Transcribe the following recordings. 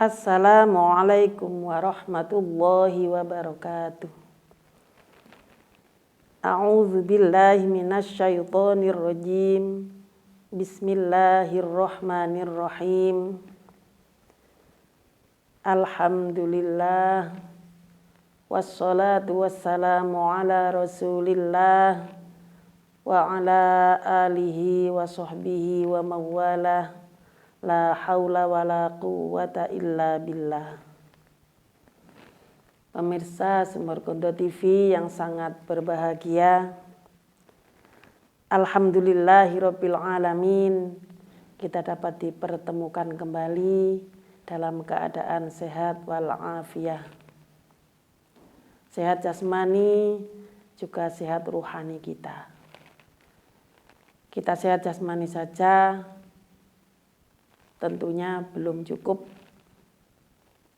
Assalamualaikum warahmatullahi wabarakatuh. A'udzu billahi minasyaitonir rajim. Bismillahirrahmanirrahim. Alhamdulillah. Wassalatu wassalamu ala Rasulillah wa ala alihi wa sahbihi wa mawalah. La haula wa la quwwata illa billah. Pemirsa Sumber Kondo TV yang sangat berbahagia, alhamdulillahirabbil alamin, kita dapat dipertemukan kembali dalam keadaan sehat walafiat. Sehat jasmani juga sehat ruhani kita. Kita sehat jasmani saja tentunya belum cukup.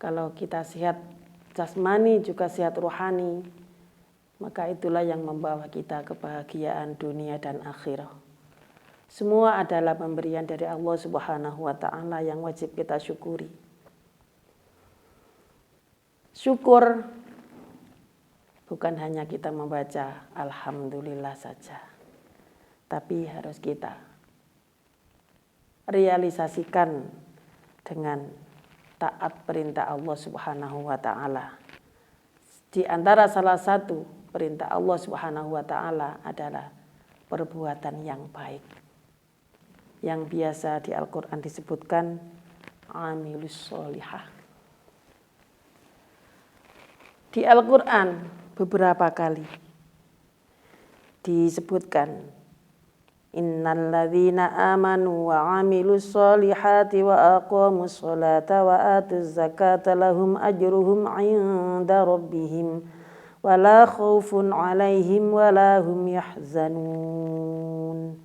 Kalau kita sehat jasmani juga sehat rohani, maka itulah yang membawa kita kebahagiaan dunia dan akhirat. Semua adalah pemberian dari Allah Subhanahu wa Ta'ala yang wajib kita syukuri. Syukur bukan hanya kita membaca alhamdulillah saja, tapi harus kita realisasikan dengan taat perintah Allah Subhanahu wa Ta'ala. Di antara salah satu perintah Allah Subhanahu wa Ta'ala adalah perbuatan yang baik, yang biasa di Al-Quran disebutkan amilus sholihah. Di Al-Quran beberapa kali disebutkan innal ladzina amanu wa 'amilus sholihati wa aqamus sholata wa atuz zakata lahum ajruhum 'inda rabbihim wa la khaufun 'alaihim wa la hum yahzanun.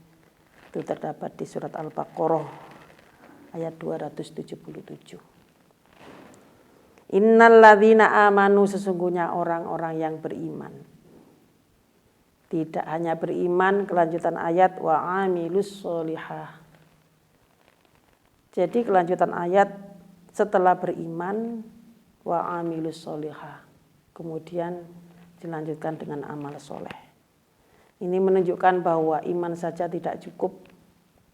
Itu terdapat di surat Al-Baqarah ayat 277. Innal ladzina amanu, sesungguhnya orang-orang yang beriman. Tidak hanya beriman, kelanjutan ayat wa amilus sholihah. Jadi kelanjutan ayat setelah beriman wa amilus sholihah, kemudian dilanjutkan dengan amal soleh. Ini menunjukkan bahwa iman saja tidak cukup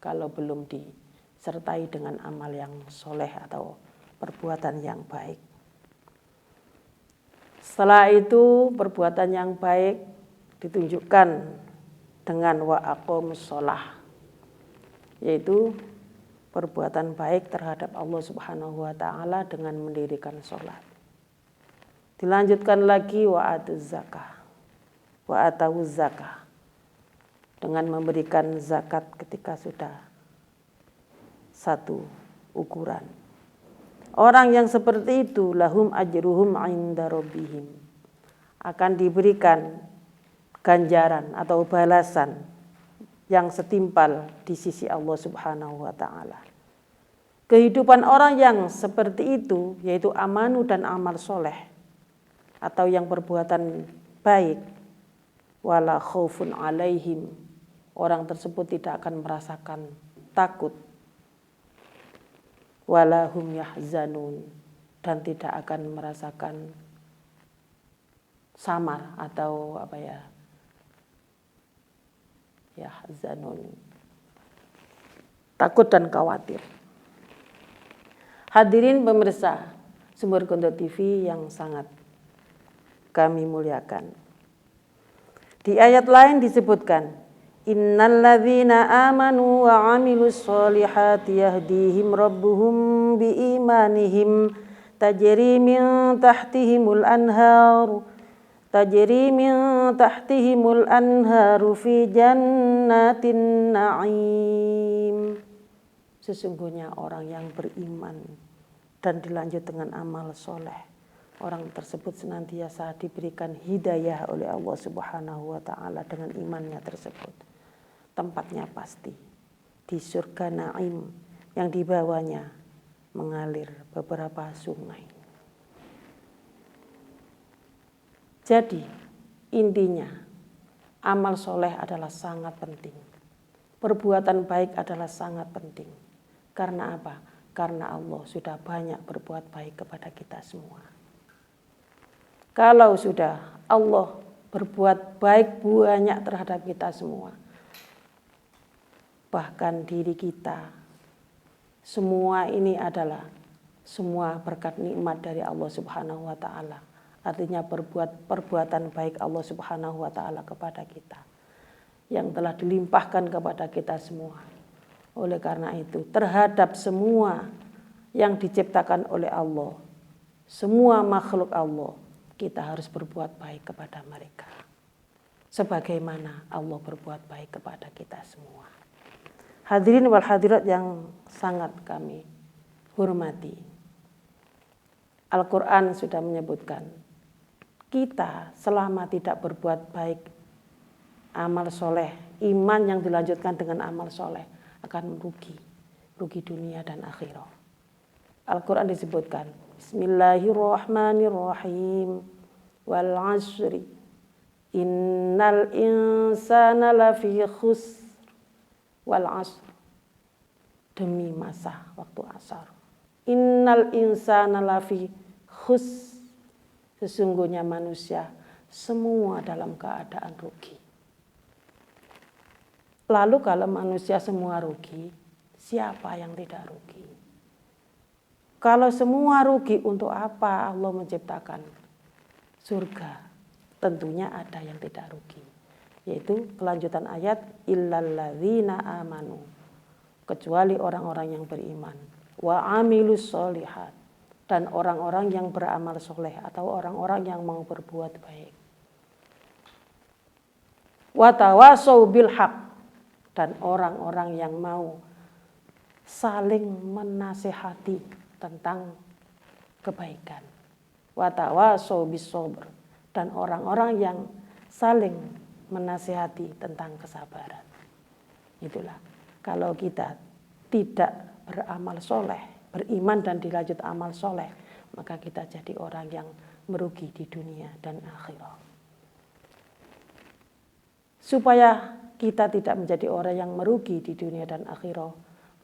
kalau belum disertai dengan amal yang soleh atau perbuatan yang baik. Setelah itu perbuatan yang baik ditunjukkan dengan wa aqamus sholah, yaitu perbuatan baik terhadap Allah Subhanahu wa Ta'ala dengan mendirikan sholat. Dilanjutkan lagi wa atuz zakah, wa atawuz zakah, dengan memberikan zakat ketika sudah satu ukuran. Orang yang seperti itu lahum ajruhum 'inda rabbihim, akan diberikan ganjaran atau balasan yang setimpal di sisi Allah Subhanahu wa Ta'ala. Kehidupan orang yang seperti itu, yaitu amanu dan amal soleh, atau yang perbuatan baik, wala khaufun alaihim, orang tersebut tidak akan merasakan takut, wala hum yahzanun, dan tidak akan merasakan samar atau yahzanun, takut dan khawatir. Hadirin pemirsa Sumber Kondo TV yang sangat kami muliakan. Di ayat lain disebutkan innal ladzina amanu wa 'amilus sholihati yahdihim rabbuhum biimanihim tajri min tahtihimul anhar fi jannatin na'im. Sesungguhnya orang yang beriman dan dilanjut dengan amal soleh, orang tersebut senantiasa diberikan hidayah oleh Allah Subhanahu wa Ta'ala dengan imannya tersebut. Tempatnya pasti di surga na'im yang dibawanya mengalir beberapa sungai. Jadi intinya amal soleh adalah sangat penting. Perbuatan baik adalah sangat penting. Karena apa? karena Allah sudah banyak berbuat baik kepada kita semua. Kalau sudah Allah berbuat baik banyak terhadap kita semua, bahkan diri kita, semua ini adalah semua berkat nikmat dari Allah Subhanahu wa Ta'ala. Artinya perbuatan baik Allah Subhanahu wa Ta'ala kepada kita yang telah dilimpahkan kepada kita semua. Oleh karena itu, terhadap semua yang diciptakan oleh Allah, semua makhluk Allah, kita harus berbuat baik kepada mereka, sebagaimana Allah berbuat baik kepada kita semua. Hadirin wal hadirat yang sangat kami hormati, Al-Quran sudah menyebutkan, kita selama tidak berbuat baik, amal soleh, iman yang dilanjutkan dengan amal soleh akan rugi dunia dan akhirat. Al-Quran disebutkan, Bismillahirrahmanirrahim, wal asri, innal insana lafi khusr, wal asr, demi masa waktu asar. Innal insana lafi khusr, sesungguhnya manusia semua dalam keadaan rugi. Lalu kalau manusia semua rugi, siapa yang tidak rugi? Kalau semua rugi, untuk apa Allah menciptakan surga? Tentunya ada yang tidak rugi, yaitu kelanjutan ayat illalladzina amanu, kecuali orang-orang yang beriman, wa amilus sholihat, dan orang-orang yang beramal soleh atau orang-orang yang mau berbuat baik, wa tawasau bil haq, dan orang-orang yang mau saling menasihati tentang kebaikan, wa tawasau bis sabr, dan orang-orang yang saling menasihati tentang kesabaran. Itulah, kalau kita tidak beramal soleh, beriman dan dilanjut amal soleh, maka kita jadi orang yang merugi di dunia dan akhirat. Supaya kita tidak menjadi orang yang merugi di dunia dan akhirat,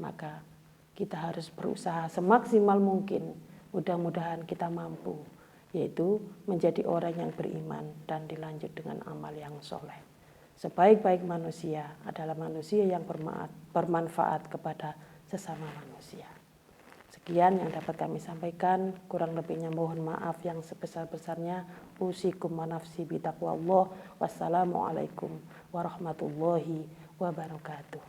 maka kita harus berusaha semaksimal mungkin, mudah-mudahan kita mampu, yaitu menjadi orang yang beriman dan dilanjut dengan amal yang soleh. Sebaik-baik manusia adalah manusia yang bermanfaat kepada sesama manusia. Sekian yang dapat kami sampaikan, kurang lebihnya mohon maaf yang sebesar-besarnya. Usikum wa nafsi bitaqwallah. Wassalamualaikum warahmatullahi wabarakatuh.